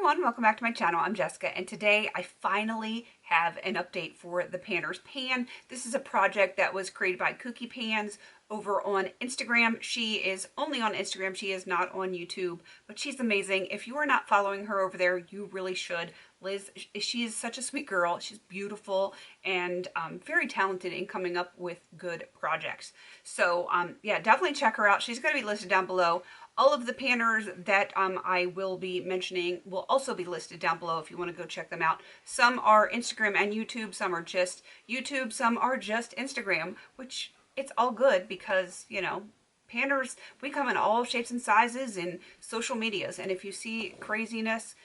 everyone, welcome back to my channel. I'm Jessica, and today I finally have an update for the Panner's Pan. This is a project that was created by Cookie Pans over on Instagram. She is only on Instagram, she is not on YouTube, but she's amazing. If you are not following her over there, you really should. Liz, she is such a sweet girl. She's beautiful and very talented in coming up with good projects. So yeah, definitely check her out. She's going to be listed down below. All of the panners that I will be mentioning will also be listed down below if you want to go check them out. Some are Instagram and YouTube, some are just YouTube, some are just Instagram, which it's all good because, you know, panners, we come in all shapes and sizes and social medias. And if you see craziness,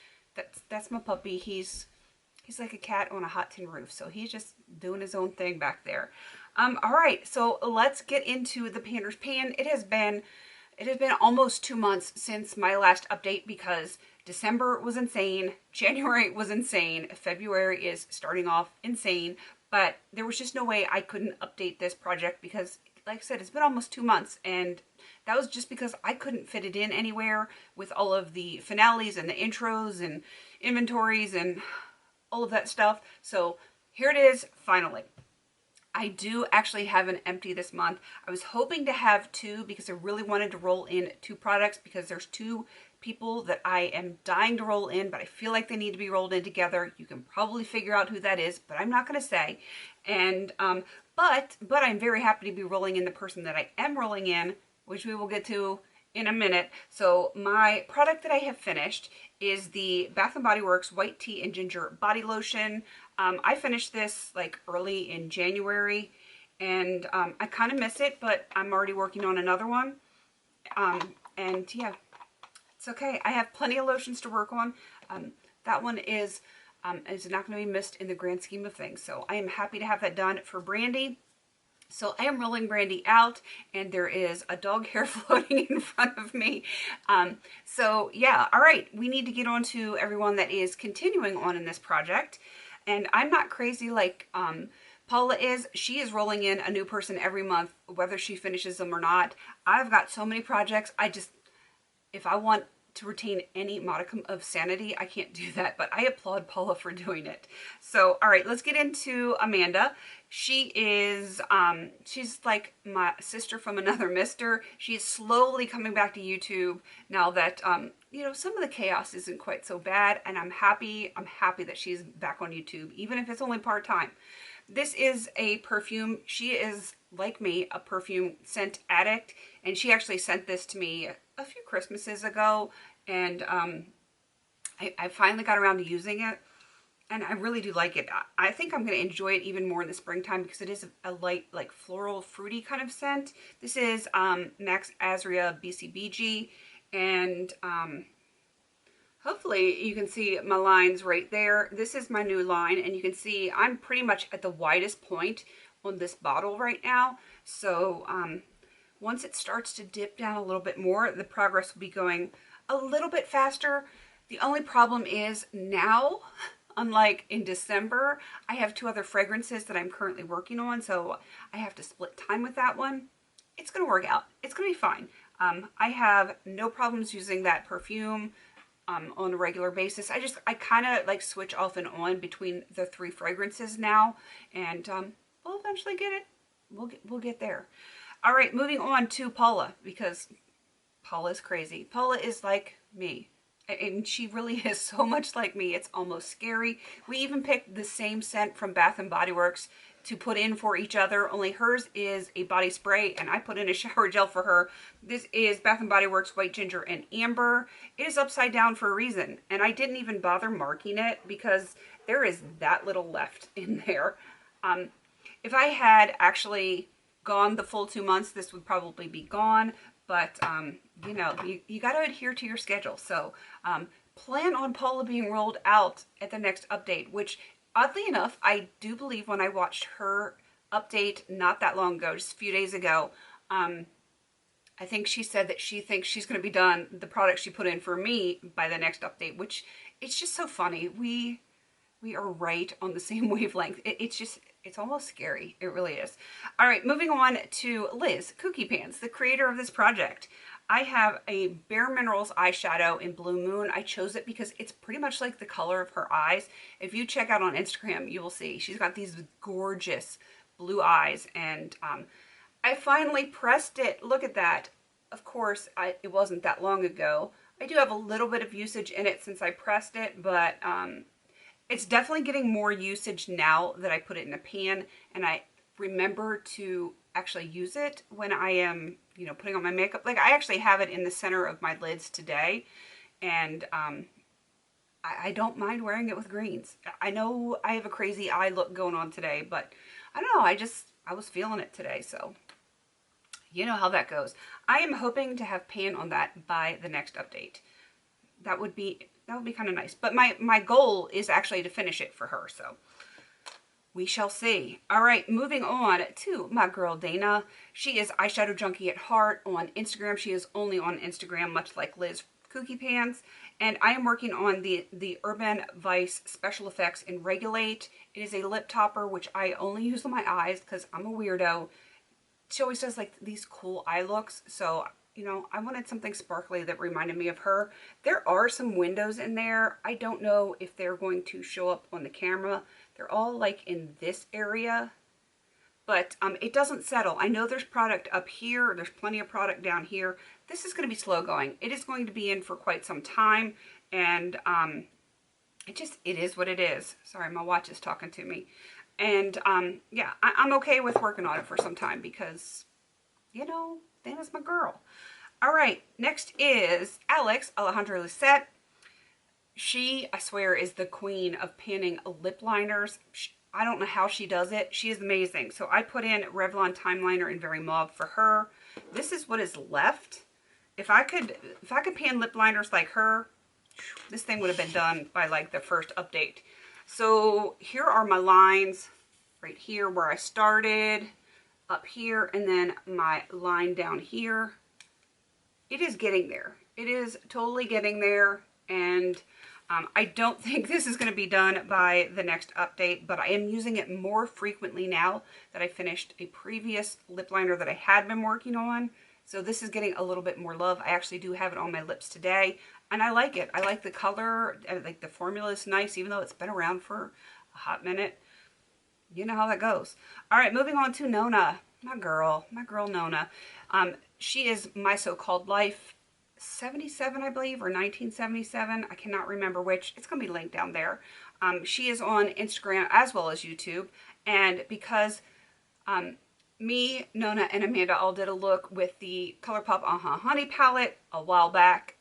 that's my puppy. He's like a cat on a hot tin roof. So he's just doing his own thing back there. All right, so let's get into the Panner's Pan. It has been almost 2 months since my last update because December was insane, January was insane, February is starting off insane, but there was just no way I couldn't update this project because, like I said, it's been almost 2 months, and that was just because I couldn't fit it in anywhere with all of the finales and the intros and inventories and all of that stuff. So here it is, finally. I do actually have an empty this month. I was hoping to have two because I really wanted to roll in two products because there's two people that I am dying to roll in, but I feel like they need to be rolled in together. You can probably figure out who that is, but I'm not going to say. And but I'm very happy to be rolling in the person that I am rolling in, which we will get to in a minute. So my product that I have finished is the Bath & Body Works White Tea and Ginger Body Lotion. I finished this like early in January, and I kind of miss it, but I'm already working on another one. And yeah, it's okay. I have plenty of lotions to work on. That one is not going to be missed in the grand scheme of things. So I am happy to have that done for Brandy. So I am rolling Brandy out, and there is a dog hair floating in front of me. So yeah, all right, we need to get on to everyone that is continuing on in this project. And I'm not crazy like Paula is. She is rolling in a new person every month, whether she finishes them or not. I've got so many projects. If I want to retain any modicum of sanity, I can't do that, but I applaud Paula for doing it. So, all right, let's get into Amanda. She is, she's like my sister from another mister. She's slowly coming back to YouTube now that, you know, some of the chaos isn't quite so bad, and I'm happy that she's back on YouTube, even if it's only part-time. This is a perfume. She is, like me, a perfume scent addict, and she actually sent this to me a few Christmases ago, and I finally got around to using it, and I really do like it. I think I'm going to enjoy it even more in the springtime because it is a light, like floral, fruity kind of scent. This is Max Azria BCBG, and hopefully you can see my lines right there. This is my new line, and you can see I'm pretty much at the widest point on this bottle right now. So once it starts to dip down a little bit more, the progress will be going a little bit faster. The only problem is now, unlike in December, I have two other fragrances that I'm currently working on, so I have to split time with that one. It's going to work out. It's going to be fine. I have no problems using that perfume on a regular basis. I kind of like switch off and on between the three fragrances now, and we'll eventually get it. We'll get there. All right, moving on to Paula, because Paula's crazy. Paula is like me, and she really is so much like me. It's almost scary. We even picked the same scent from Bath & Body Works to put in for each other, only hers is a body spray, and I put in a shower gel for her. This is Bath & Body Works White Ginger and Amber. It is upside down for a reason, and I didn't even bother marking it because there is that little left in there. If I had actually gone the full 2 months, this would probably be gone, but you know, you got to adhere to your schedule. So plan on Paula being rolled out at the next update, which oddly enough, I do believe when I watched her update not that long ago, just a few days ago, I think she said that she thinks she's going to be done the product she put in for me by the next update, which it's just so funny. We are right on the same wavelength. It's almost scary. It really is. All right, moving on to Liz, Cookie Pans, the creator of this project. I have a Bare Minerals eyeshadow in Blue Moon. I chose it because it's pretty much like the color of her eyes. If you check out on Instagram, you will see she's got these gorgeous blue eyes, and I finally pressed it. Look at that. Of course, it wasn't that long ago. I do have a little bit of usage in it since I pressed it, but it's definitely getting more usage now that I put it in a pan, and I remember to actually use it when I am, you know, putting on my makeup. Like, I actually have it in the center of my lids today, and I don't mind wearing it with greens. I know I have a crazy eye look going on today, but I don't know, I was feeling it today, so you know how that goes. I am hoping to have pan on that by the next update. That would be kind of nice. But my goal is actually to finish it for her, so we shall see. All right, moving on to my girl Dana. She is Eyeshadow Junkie at heart on Instagram. She is only on Instagram, much like Liz Kooky Pants. And I am working on the Urban Vice Special Effects in Regulate. It is a lip topper, which I only use on my eyes because I'm a weirdo. She always does like these cool eye looks, so you know, I wanted something sparkly that reminded me of her. There are some windows in there. I don't know if they're going to show up on the camera. They're all like in this area, but it doesn't settle. I know there's product up here. There's plenty of product down here. This is going to be slow going. It is going to be in for quite some time, and it is what it is. Sorry, my watch is talking to me. And yeah, I'm okay with working on it for some time because, you know, Dana's my girl. All right, next is Alex Alejandra Lisette. She, I swear, is the queen of panning lip liners. I don't know how she does it. She is amazing. So I put in Revlon Time Liner in Very Mauve for her. This is what is left. If I could pan lip liners like her, this thing would have been done by like the first update. So here are my lines right here where I started, up here, and then my line down here. It is getting there. It is totally getting there, and I don't think this is going to be done by the next update, but I am using it more frequently now that I finished a previous lip liner that I had been working on. So this is getting a little bit more love. I actually do have it on my lips today, and I like it. I like the color. I like the formula is nice, even though it's been around for a hot minute. You know how that goes. All right, moving on to Nona, my girl Nona. She is My So-Called Life 77, I believe, or 1977. I cannot remember which. It's going to be linked down there. She is on Instagram as well as YouTube, and because me, Nona, and Amanda all did a look with the ColourPop Honey palette a while back.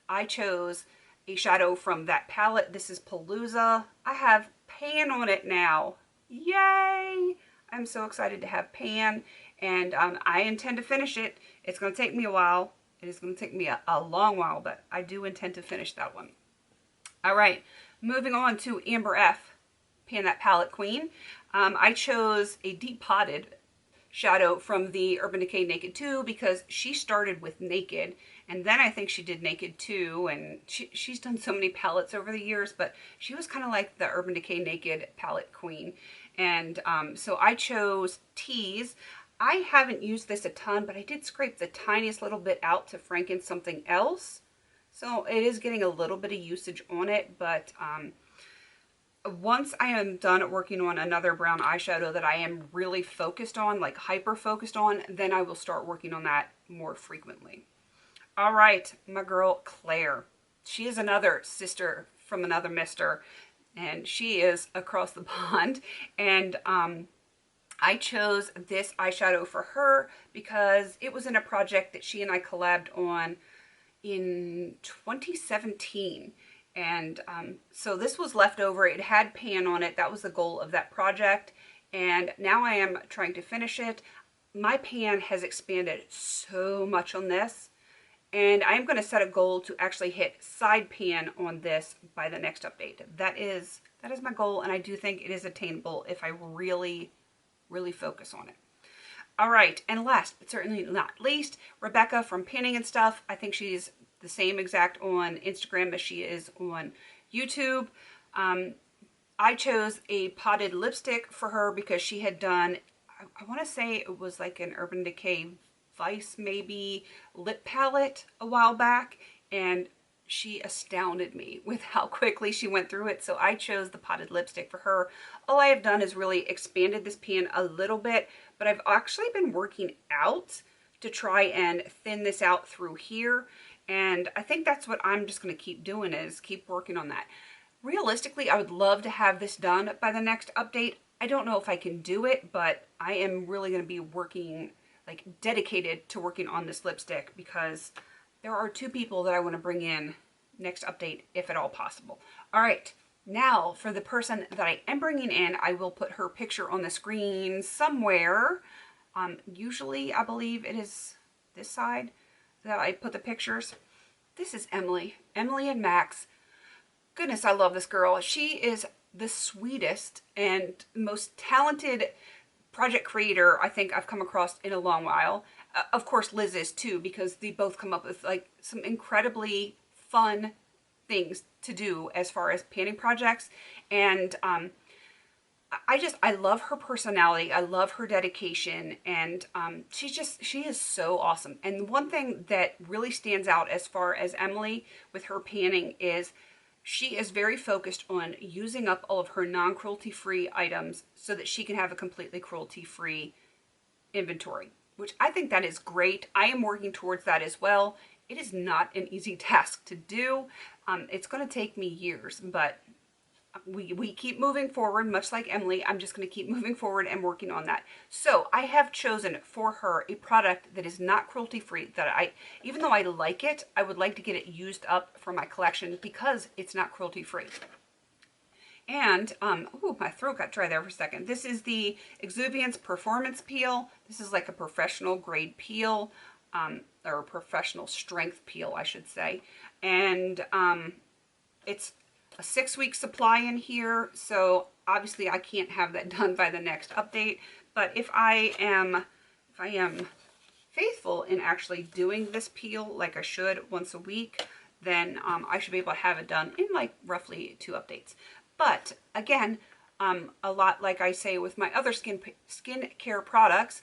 I chose a shadow from that palette. This is Palooza. I have pan on it now. Yay! I'm so excited to have pan, and I intend to finish it. It's going to take me a while. It is going to take me a long while, but I do intend to finish that one. All right, moving on to Amber F, Pan That Palette Queen. I chose a deep potted shadow from the Urban Decay Naked 2 because she started with Naked, and then I think she did Naked 2, and she's done so many palettes over the years, but she was kind of like the Urban Decay Naked palette queen. And so I chose Tease. I haven't used this a ton, but I did scrape the tiniest little bit out to franken something else. So it is getting a little bit of usage on it, but once I am done working on another brown eyeshadow that I am really focused on, like hyper focused on, then I will start working on that more frequently. All right, my girl Claire. She is another sister from another mister, and she is across the pond. And I chose this eyeshadow for her because it was in a project that she and I collabed on in 2017. And so this was left over. It had pan on it. That was the goal of that project. And now I am trying to finish it. My pan has expanded so much on this. And I'm going to set a goal to actually hit side pan on this by the next update. That is my goal, and I do think it is attainable if I really, really focus on it. All right, and last but certainly not least, Rebeca from Panning and Stuff. I think she's the same exact on Instagram as she is on YouTube. I chose a potted lipstick for her because she had done, I want to say it was like an Urban Decay Vice maybe lip palette a while back, and she astounded me with how quickly she went through it. So I chose the potted lipstick for her. All I have done is really expanded this pan a little bit, but I've actually been working out to try and thin this out through here. And I think that's what I'm just going to keep doing, is keep working on that. Realistically, I would love to have this done by the next update. I don't know if I can do it, but I am really going to be working, like dedicated to working on this lipstick, because there are 2 people that I want to bring in next update, if at all possible. All right, now for the person that I am bringing in, I will put her picture on the screen somewhere. Usually, I believe it is this side that I put the pictures. This is Emily. Emily and Max. Goodness, I love this girl. She is the sweetest and most talented project creator I think I've come across in a long while. Of course, Liz is too, because they both come up with like some incredibly fun things to do as far as painting projects. And I love her personality. I love her dedication, and she is so awesome. And one thing that really stands out as far as Emily with her painting is she is very focused on using up all of her non-cruelty-free items so that she can have a completely cruelty-free inventory, which I think that is great. I am working towards that as well. It is not an easy task to do. It's going to take me years, but we keep moving forward, much like Emily. I'm just going to keep moving forward and working on that. So I have chosen for her a product that is not cruelty-free, that even though I like it, I would like to get it used up for my collection because it's not cruelty-free. And, ooh, my throat got dry there for a second. This is the Exuviance Performance Peel. This is like a professional grade peel, or professional strength peel, I should say. And it's a 6-week supply in here, so obviously I can't have that done by the next update. But if I am faithful in actually doing this peel like I should once a week, then I should be able to have it done in like roughly 2 updates. But again, a lot like I say with my other skin care products,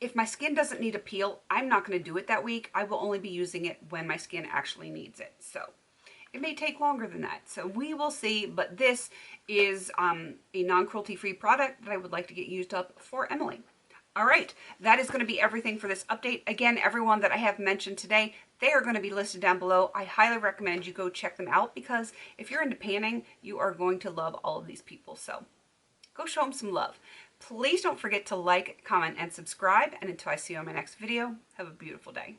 if my skin doesn't need a peel, I'm not going to do it that week. I will only be using it when my skin actually needs it. So it may take longer than that. So we will see. But this is a non-cruelty-free product that I would like to get used up for Emily. All right, that is going to be everything for this update. Again, everyone that I have mentioned today, they are going to be listed down below. I highly recommend you go check them out, because if you're into painting, you are going to love all of these people. So go show them some love. Please don't forget to like, comment, and subscribe. And until I see you on my next video, have a beautiful day.